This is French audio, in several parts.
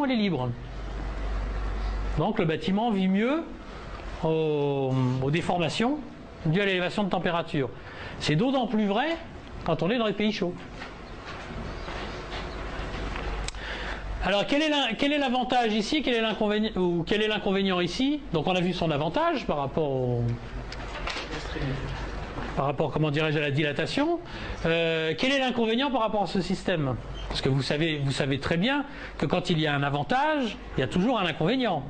elle est libre. Donc le bâtiment vit mieux aux déformations dues à l'élévation de température. C'est d'autant plus vrai quand on est dans les pays chauds. Alors quel est l'avantage ici, quel est l'inconvénient ici? Donc on a vu son avantage par rapport comment dirais-je, à la dilatation. Quel est l'inconvénient par rapport à ce système? Parce que vous savez très bien que quand il y a un avantage, il y a toujours un inconvénient.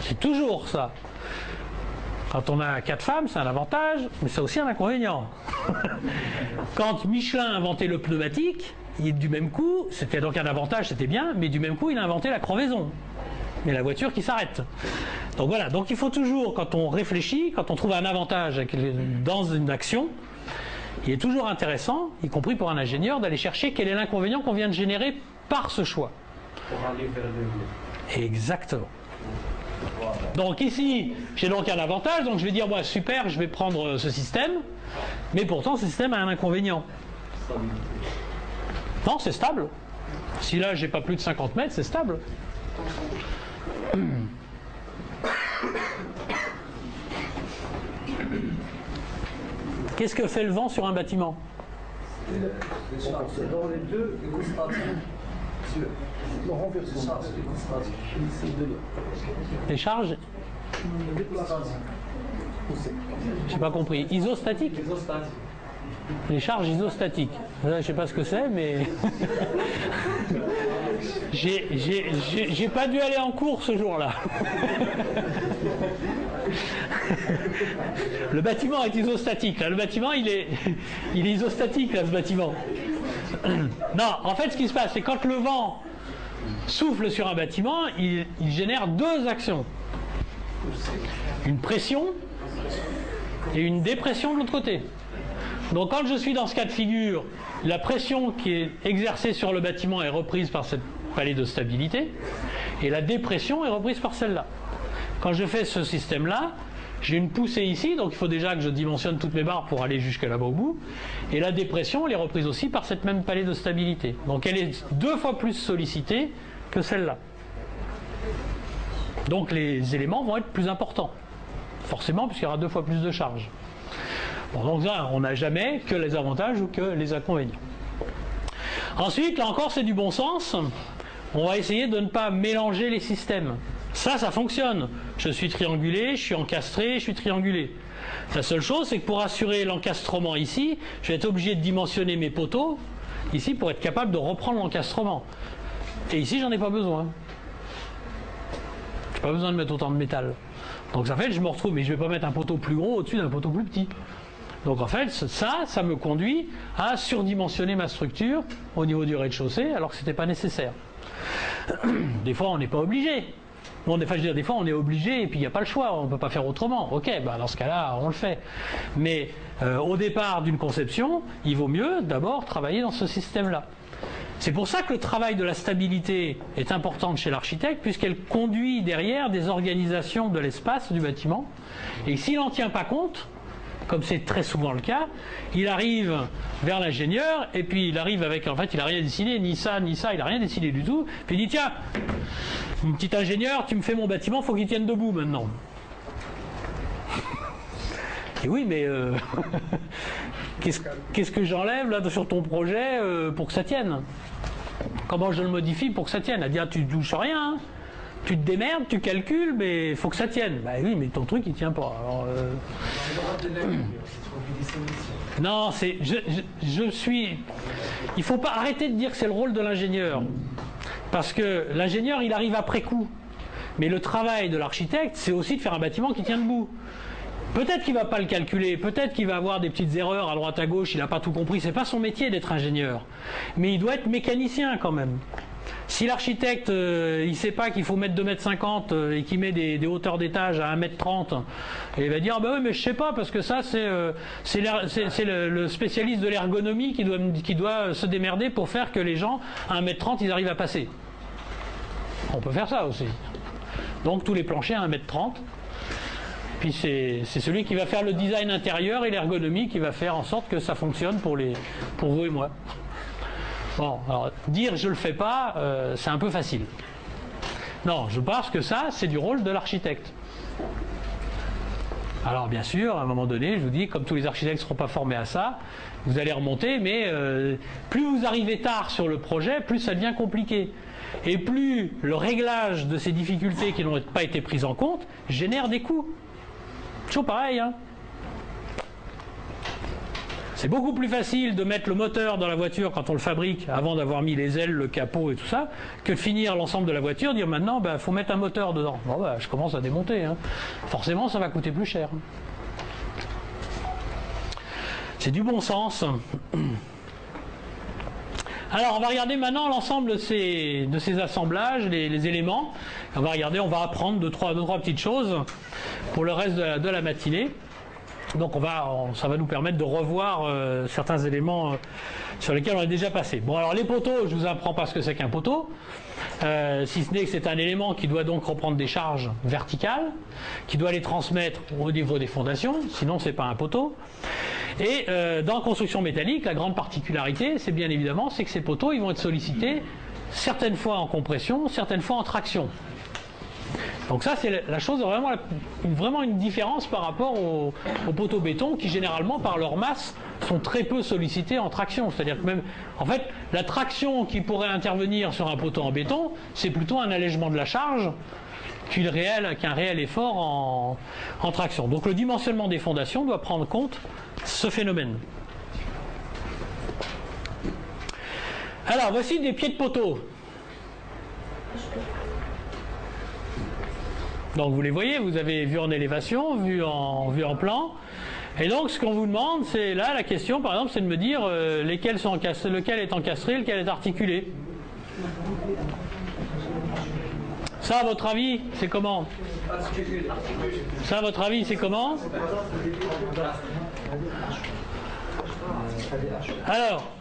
C'est toujours ça. Quand on a 4 femmes, c'est un avantage, mais c'est aussi un inconvénient. Quand Michelin a inventé le pneumatique, du même coup, c'était donc un avantage, c'était bien, mais du même coup, il a inventé la crevaison. Mais la voiture qui s'arrête. Donc voilà, donc il faut toujours, quand on réfléchit, quand on trouve un avantage dans une action, il est toujours intéressant, y compris pour un ingénieur, d'aller chercher quel est l'inconvénient qu'on vient de générer par ce choix. Pour aller vers le mieux. Exactement. Donc ici, j'ai donc un avantage, donc je vais dire, moi, super, je vais prendre ce système, mais pourtant ce système a un inconvénient. Non, c'est stable. Si là, j'ai pas plus de 50 mètres, c'est stable. Qu'est-ce que fait le vent sur un bâtiment? Dans les deux, Les charges? J'ai pas compris. Isostatique? Les charges isostatiques. Là, je sais pas ce que c'est, mais j'ai pas dû aller en cours ce jour-là. Le bâtiment est isostatique. Là. Le bâtiment, il est isostatique, là, ce bâtiment. Non, en fait, ce qui se passe, c'est quand le vent souffle sur un bâtiment, il génère deux actions. Une pression et une dépression de l'autre côté. Donc quand je suis dans ce cas de figure, la pression qui est exercée sur le bâtiment est reprise par cette palier de stabilité et la dépression est reprise par celle-là. Quand je fais ce système-là, j'ai une poussée ici, donc il faut déjà que je dimensionne toutes mes barres pour aller jusque là-bas au bout. Et la dépression, elle est reprise aussi par cette même palier de stabilité. Donc elle est 2 fois plus sollicitée que celle-là. Donc les éléments vont être plus importants. Forcément, puisqu'il y aura 2 fois plus de charge. Bon, donc là, on n'a jamais que les avantages ou que les inconvénients. Ensuite, là encore, c'est du bon sens. On va essayer de ne pas mélanger les systèmes. Ça fonctionne. Je suis triangulé, je suis encastré, je suis triangulé. La seule chose, c'est que pour assurer l'encastrement ici, je vais être obligé de dimensionner mes poteaux ici pour être capable de reprendre l'encastrement. Et ici, j'en ai pas besoin. J'ai pas besoin de mettre autant de métal. Donc ça fait que je me retrouve, mais je vais pas mettre un poteau plus gros au-dessus d'un poteau plus petit. Donc en fait, ça me conduit à surdimensionner ma structure au niveau du rez-de-chaussée, alors que c'était pas nécessaire. Des fois, on n'est pas obligé. Bon, des fois, on est obligé et puis il n'y a pas le choix, on ne peut pas faire autrement. Ok, bah dans ce cas-là, on le fait. Mais au départ d'une conception, il vaut mieux d'abord travailler dans ce système-là. C'est pour ça que le travail de la stabilité est important chez l'architecte, puisqu'elle conduit derrière des organisations de l'espace du bâtiment. Et s'il n'en tient pas compte, comme c'est très souvent le cas, il arrive vers l'ingénieur, et puis il arrive avec, en fait, il n'a rien dessiné, ni ça, il n'a rien dessiné du tout, puis il dit, tiens, mon petit ingénieur, tu me fais mon bâtiment, il faut qu'il tienne debout maintenant. Et oui, mais qu'est-ce que j'enlève là sur ton projet pour que ça tienne? Comment je le modifie pour que ça tienne? À dire, tu ne touches rien, hein. Tu te démerdes, tu calcules, mais il faut que ça tienne. Bah oui, mais ton truc, il tient pas. Alors, non, c'est, je suis... Il faut pas arrêter de dire que c'est le rôle de l'ingénieur. Parce que l'ingénieur, il arrive après coup. Mais le travail de l'architecte, c'est aussi de faire un bâtiment qui tient debout. Peut-être qu'il ne va pas le calculer, peut-être qu'il va avoir des petites erreurs à droite à gauche, il n'a pas tout compris. C'est pas son métier d'être ingénieur. Mais il doit être mécanicien quand même. Si l'architecte, il ne sait pas qu'il faut mettre 2,50 m et qu'il met des hauteurs d'étage à 1,30 m, il va dire, bah oui, mais je ne sais pas, parce que ça, c'est le spécialiste de l'ergonomie qui doit se démerder pour faire que les gens, à 1,30 m, ils arrivent à passer. On peut faire ça aussi. Donc tous les planchers à 1,30 m. Puis c'est celui qui va faire le design intérieur et l'ergonomie qui va faire en sorte que ça fonctionne pour vous et moi. Bon, alors dire je le fais pas, c'est un peu facile. Non, je pense que ça, c'est du rôle de l'architecte. Alors bien sûr, à un moment donné, je vous dis, comme tous les architectes ne seront pas formés à ça, vous allez remonter, mais plus vous arrivez tard sur le projet, plus ça devient compliqué. Et plus le réglage de ces difficultés qui n'ont pas été prises en compte génère des coûts. Toujours pareil, hein. C'est beaucoup plus facile de mettre le moteur dans la voiture quand on le fabrique, avant d'avoir mis les ailes, le capot et tout ça, que de finir l'ensemble de la voiture, dire maintenant, il faut mettre un moteur dedans. Bon, je commence à démonter, hein. Forcément, ça va coûter plus cher. C'est du bon sens. Alors, on va regarder maintenant l'ensemble de ces assemblages, les éléments. On va regarder, on va apprendre deux, trois petites choses pour le reste de la matinée. Donc ça va nous permettre de revoir certains éléments sur lesquels on est déjà passé. Bon, alors les poteaux, je ne vous apprends pas ce que c'est qu'un poteau, si ce n'est que c'est un élément qui doit donc reprendre des charges verticales, qui doit les transmettre au niveau des fondations, sinon c'est pas un poteau. Et dans la construction métallique, la grande particularité, c'est bien évidemment, c'est que ces poteaux, ils vont être sollicités certaines fois en compression, certaines fois en traction. Donc ça, c'est la chose vraiment une différence par rapport aux poteaux béton qui, généralement, par leur masse, sont très peu sollicités en traction. C'est-à-dire que même, en fait, la traction qui pourrait intervenir sur un poteau en béton, c'est plutôt un allègement de la charge qu'un réel effort en traction. Donc le dimensionnement des fondations doit prendre compte ce phénomène. Alors, voici des pieds de poteau. Donc vous les voyez, vous avez vu en élévation, vu en plan. Et donc ce qu'on vous demande, c'est là la question par exemple, c'est de me dire lequel est encastré, lequel est articulé. Ça à votre avis, c'est comment? Ça à votre avis, c'est comment? Alors,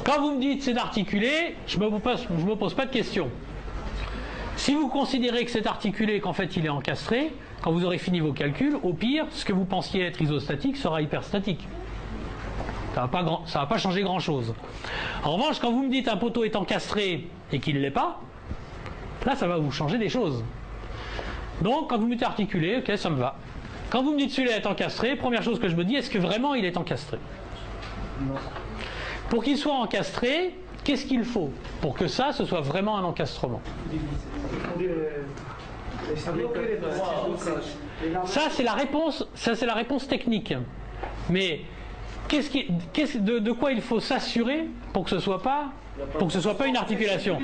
quand vous me dites c'est articulé, je me pose pas de questions. Si vous considérez que c'est articulé, qu'en fait il est encastré, quand vous aurez fini vos calculs, au pire, ce que vous pensiez être isostatique sera hyperstatique. Ça va pas changer grand-chose. En revanche, quand vous me dites un poteau est encastré et qu'il ne l'est pas, là ça va vous changer des choses. Donc quand vous me dites articulé, ok, ça me va. Quand vous me dites celui-là est encastré, première chose que je me dis, est-ce que vraiment il est encastré? Pour qu'il soit encastré, qu'est-ce qu'il faut pour que ça, ce soit vraiment un encastrement? Ça, c'est la réponse technique. Mais de quoi il faut s'assurer pour que ce soit pas une articulation?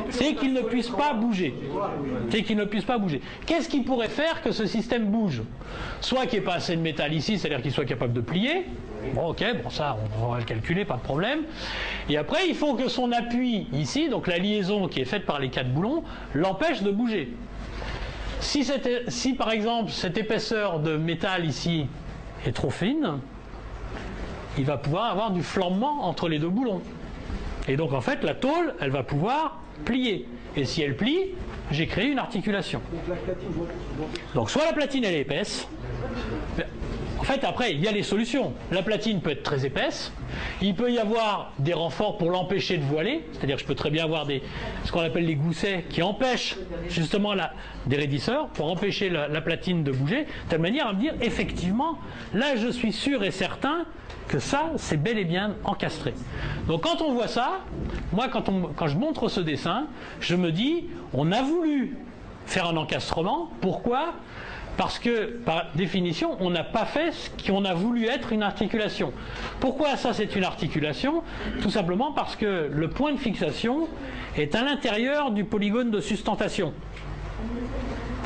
C'est qu'il ne puisse pas bouger. Qu'est-ce qui pourrait faire que ce système bouge? Soit qu'il n'y ait pas assez de métal ici, c'est-à-dire qu'il soit capable de plier. Bon, ok, ça, on va le calculer, pas de problème. Et après, il faut que son appui ici, donc la liaison qui est faite par les 4 boulons, l'empêche de bouger. Si par exemple, cette épaisseur de métal ici est trop fine, il va pouvoir avoir du flambement entre les deux boulons. Et donc, en fait, la tôle, elle va pouvoir plier. Et si elle plie, j'ai créé une articulation. Donc, soit la platine, elle est épaisse. En fait, après, il y a les solutions. La platine peut être très épaisse. Il peut y avoir des renforts pour l'empêcher de voiler. C'est-à-dire que je peux très bien avoir ce qu'on appelle les goussets qui empêchent justement des raidisseurs pour empêcher la platine de bouger. De telle manière à me dire, effectivement, là, je suis sûr et certain que ça, c'est bel et bien encastré. Donc quand on voit ça, moi, quand je montre ce dessin, je me dis, on a voulu faire un encastrement. Pourquoi ? Parce que, par définition, on n'a pas fait ce qu'on a voulu être une articulation. Pourquoi ça, c'est une articulation? Tout simplement parce que le point de fixation est à l'intérieur du polygone de sustentation.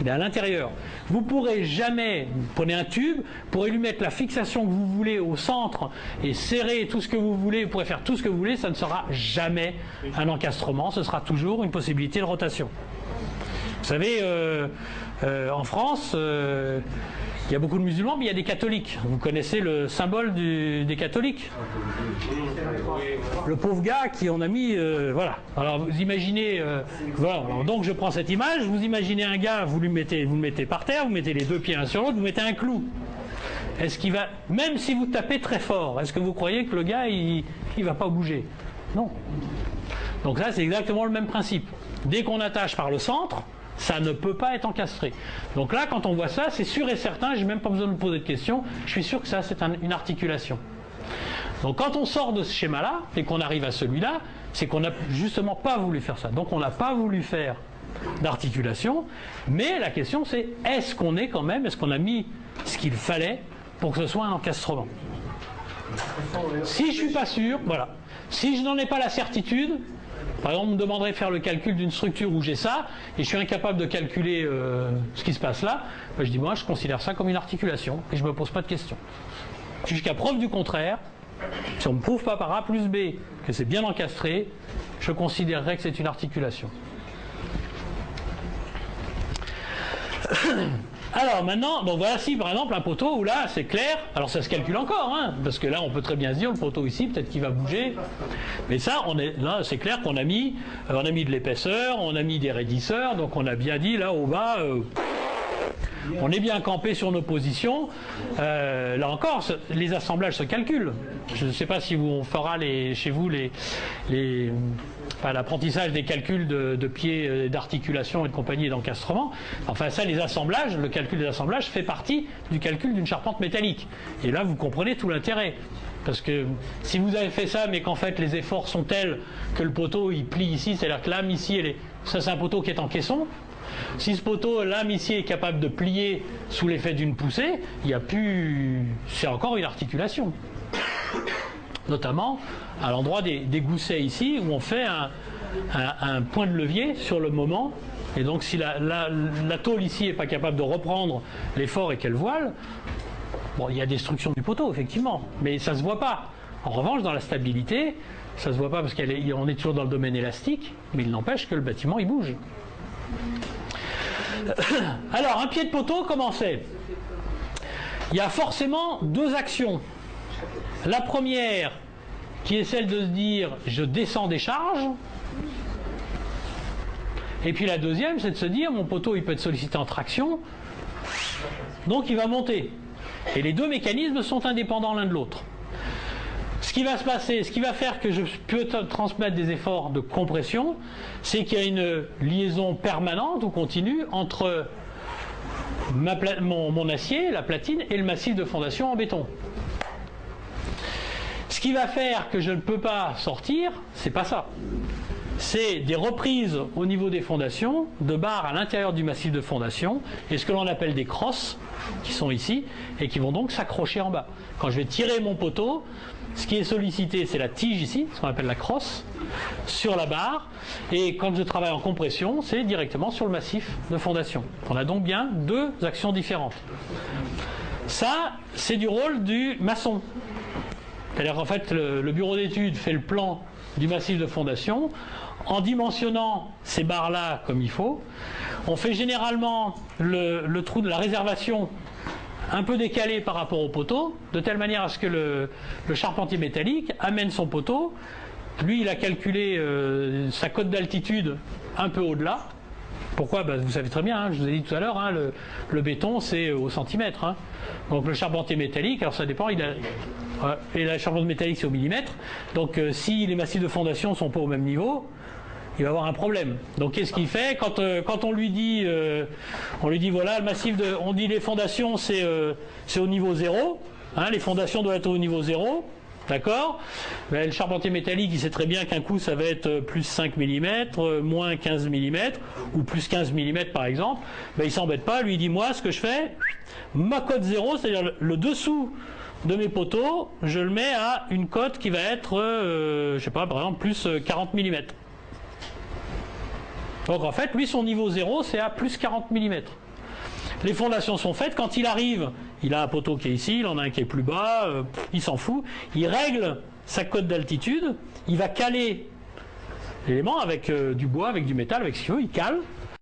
Il est à l'intérieur. Vous ne pourrez jamais, vous prenez un tube, vous pourrez lui mettre la fixation que vous voulez au centre et serrer tout ce que vous voulez, vous pourrez faire tout ce que vous voulez, ça ne sera jamais un encastrement, ce sera toujours une possibilité de rotation. Vous savez, en France, il y a beaucoup de musulmans, mais il y a des catholiques. Vous connaissez le symbole des catholiques? Le pauvre gars qui on a mis, voilà. Alors vous imaginez, voilà. Alors, donc je prends cette image, vous imaginez un gars, vous le mettez par terre, vous mettez les deux pieds l'un sur l'autre, vous mettez un clou. Est-ce qu'il va, même si vous tapez très fort, est-ce que vous croyez que le gars, il va pas bouger? Non. Donc ça, c'est exactement le même principe. Dès qu'on attache par le centre, ça ne peut pas être encastré. Donc là, quand on voit ça, c'est sûr et certain, j'ai même pas besoin de me poser de questions, je suis sûr que ça, c'est une articulation. Donc quand on sort de ce schéma-là, et qu'on arrive à celui-là, c'est qu'on n'a justement pas voulu faire ça. Donc on n'a pas voulu faire d'articulation, mais la question c'est, est-ce qu'on a mis ce qu'il fallait pour que ce soit un encastrement? Si je suis pas sûr, voilà. Si je n'en ai pas la certitude, par exemple, on me demanderait de faire le calcul d'une structure où j'ai ça, et je suis incapable de calculer ce qui se passe là, ben je dis moi je considère ça comme une articulation, et je me pose pas de questions. Jusqu'à preuve du contraire, si on ne me prouve pas par A plus B que c'est bien encastré, je considérerais que c'est une articulation. Alors maintenant, donc voici par exemple un poteau où là c'est clair, alors ça se calcule encore, hein, parce que là on peut très bien se dire le poteau ici peut-être qu'il va bouger, mais ça là c'est clair qu'on a mis de l'épaisseur, on a mis des raidisseurs, donc on a bien dit là au bas, on est bien campé sur nos positions. Là encore, les assemblages se calculent. Je ne sais pas si on fera chez vous l'apprentissage des calculs de pieds, d'articulation et de compagnie et d'encastrement. Enfin ça, les assemblages, le calcul des assemblages fait partie du calcul d'une charpente métallique. Et là, vous comprenez tout l'intérêt. Parce que si vous avez fait ça, mais qu'en fait les efforts sont tels que le poteau il plie ici, c'est-à-dire que l'âme ici, ça c'est un poteau qui est en caisson. Si ce poteau, l'âme ici est capable de plier sous l'effet d'une poussée, c'est encore une articulation. Notamment à l'endroit des goussets ici, où on fait un point de levier sur le moment. Et donc si la tôle ici n'est pas capable de reprendre l'effort et qu'elle voile, bon, il y a destruction du poteau, effectivement, mais ça ne se voit pas. En revanche, dans la stabilité, ça ne se voit pas parce qu'on est toujours dans le domaine élastique, mais il n'empêche que le bâtiment, il bouge. Alors, un pied de poteau, comment c'est? Il y a forcément deux actions. La première, qui est celle de se dire je descends des charges. Et puis la deuxième, c'est de se dire mon poteau il peut être sollicité en traction, donc il va monter. Et les deux mécanismes sont indépendants l'un de l'autre. Ce qui va se passer, ce qui va faire que je peux transmettre des efforts de compression, c'est qu'il y a une liaison permanente ou continue entre mon acier, la platine, et le massif de fondation en béton. Ce qui va faire que je ne peux pas sortir, c'est pas ça. C'est des reprises au niveau des fondations, de barres à l'intérieur du massif de fondation, et ce que l'on appelle des crosses, qui sont ici, et qui vont donc s'accrocher en bas. Quand je vais tirer mon poteau, ce qui est sollicité, c'est la tige ici, ce qu'on appelle la crosse, sur la barre, et quand je travaille en compression, c'est directement sur le massif de fondation. On a donc bien deux actions différentes. Ça, c'est du rôle du maçon. C'est-à-dire qu'en fait, le bureau d'études fait le plan du massif de fondation en dimensionnant ces barres-là comme il faut. On fait généralement le trou de la réservation un peu décalé par rapport au poteau, de telle manière à ce que le charpentier métallique amène son poteau. Lui, il a calculé sa cote d'altitude un peu au-delà. Pourquoi? Vous savez très bien, je vous ai dit tout à l'heure, le béton c'est au centimètre. Donc le charpentier métallique, alors ça dépend, et la charpente métallique c'est au millimètre. Donc si les massifs de fondation ne sont pas au même niveau, il va avoir un problème. Donc qu'est-ce qu'il fait quand on lui dit voilà le massif on dit les fondations c'est au niveau 0, les fondations doivent être au niveau 0, d'accord? Le charpentier métallique il sait très bien qu'un coup ça va être plus 5 mm, moins 15 mm ou plus 15 mm par exemple. Il s'embête pas, lui il dit moi ce que je fais, ma cote 0, c'est-à-dire le dessous de mes poteaux, je le mets à une cote qui va être je sais pas, par exemple plus 40 mm. Donc en fait, lui, son niveau 0, c'est à plus 40 mm. Les fondations sont faites. Quand il arrive, il a un poteau qui est ici, il en a un qui est plus bas, il s'en fout. Il règle sa cote d'altitude, il va caler l'élément avec du bois, avec du métal, avec ce qu'il veut, il cale.